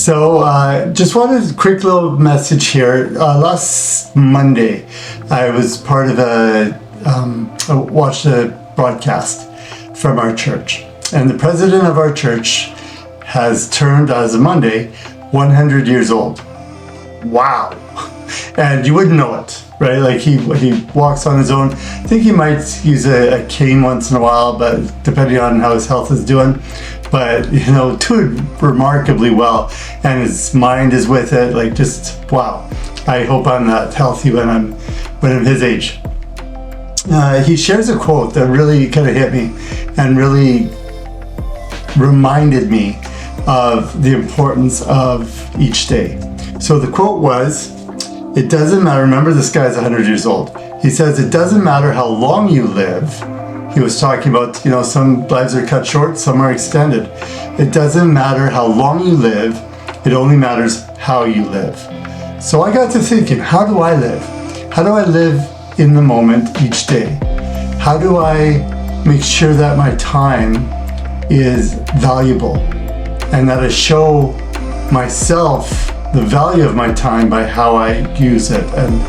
Just wanted a quick little message here. Last Monday, I was part of I watched a broadcast from our church. And the president of our church has turned, as of Monday, 100 years old. Wow. And you wouldn't know it, right? Like he walks on his own. I think he might use a cane once in a while, but depending on how his health is doing. But, doing remarkably well. And his mind is with it. Like, just, wow. I hope I'm that healthy when I'm his age. He shares a quote that really kind of hit me and really reminded me of the importance of each day. So the quote was, it doesn't matter, remember this guy's 100 years old. He says, it doesn't matter how long you live. He was talking about, some lives are cut short, some are extended. It doesn't matter how long you live, it only matters how you live. So I got to thinking, how do I live? How do I live in the moment each day? How do I make sure that my time is valuable and that I show myself the value of my time by how I use it and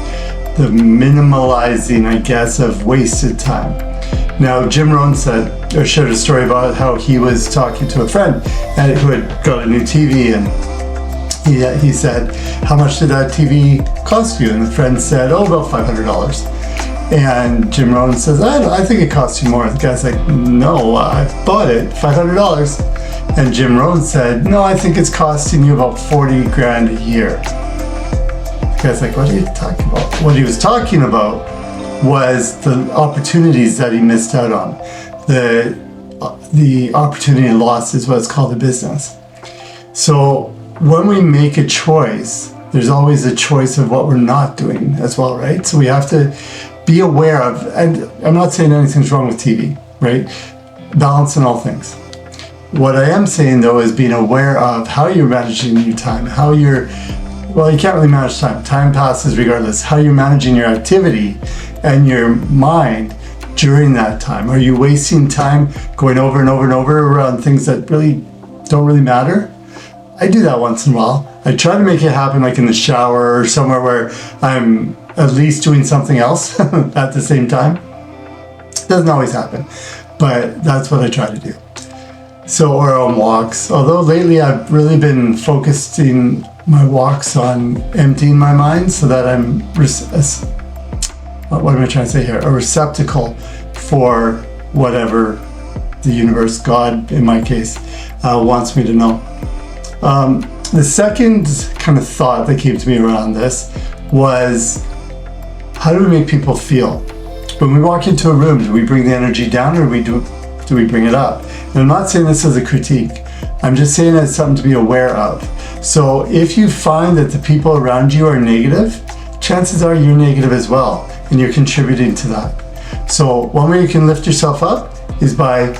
the minimalizing, I guess, of wasted time. Now, Jim Rohn shared a story about how he was talking to a friend who had got a new TV, and he said, how much did that TV cost you? And the friend said, about $500. And Jim Rohn says, I think it cost you more. The guy's like, no, I bought it, $500. And Jim Rohn said, no, I think it's costing you about 40 grand a year. The guy's like, what are you talking about? What he was talking about was the opportunities that he missed out on. The opportunity lost is what's called a business. So when we make a choice, there's always a choice of what we're not doing as well, right? So we have to be aware of, and I'm not saying anything's wrong with TV, right? Balance in all things. What I am saying though is being aware of how you're managing your time, you can't really manage time. Time passes regardless. How you're managing your activity and your mind during that time. Are you wasting time going over and over and over around things that really don't really matter? I do that once in a while. I try to make it happen like in the shower or somewhere where I'm at least doing something else at the same time. It doesn't always happen, but that's what I try to do. So, or on walks. Although lately I've really been focusing my walks on emptying my mind so that I'm, what am I trying to say here? A receptacle for whatever the universe, God in my case, wants me to know. The second kind of thought that came to me around this was, how do we make people feel? When we walk into a room, do we bring the energy down or do we bring it up? And I'm not saying this as a critique. I'm just saying it's something to be aware of. So if you find that the people around you are negative, chances are you're negative as well, and you're contributing to that. So one way you can lift yourself up is by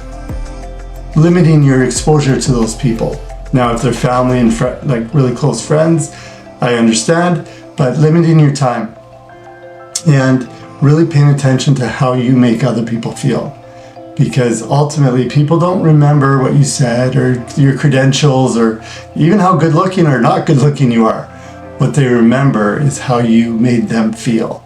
limiting your exposure to those people. Now, if they're family and like really close friends, I understand, but limiting your time and really paying attention to how you make other people feel. Because ultimately, people don't remember what you said or your credentials or even how good looking or not good looking you are. What they remember is how you made them feel.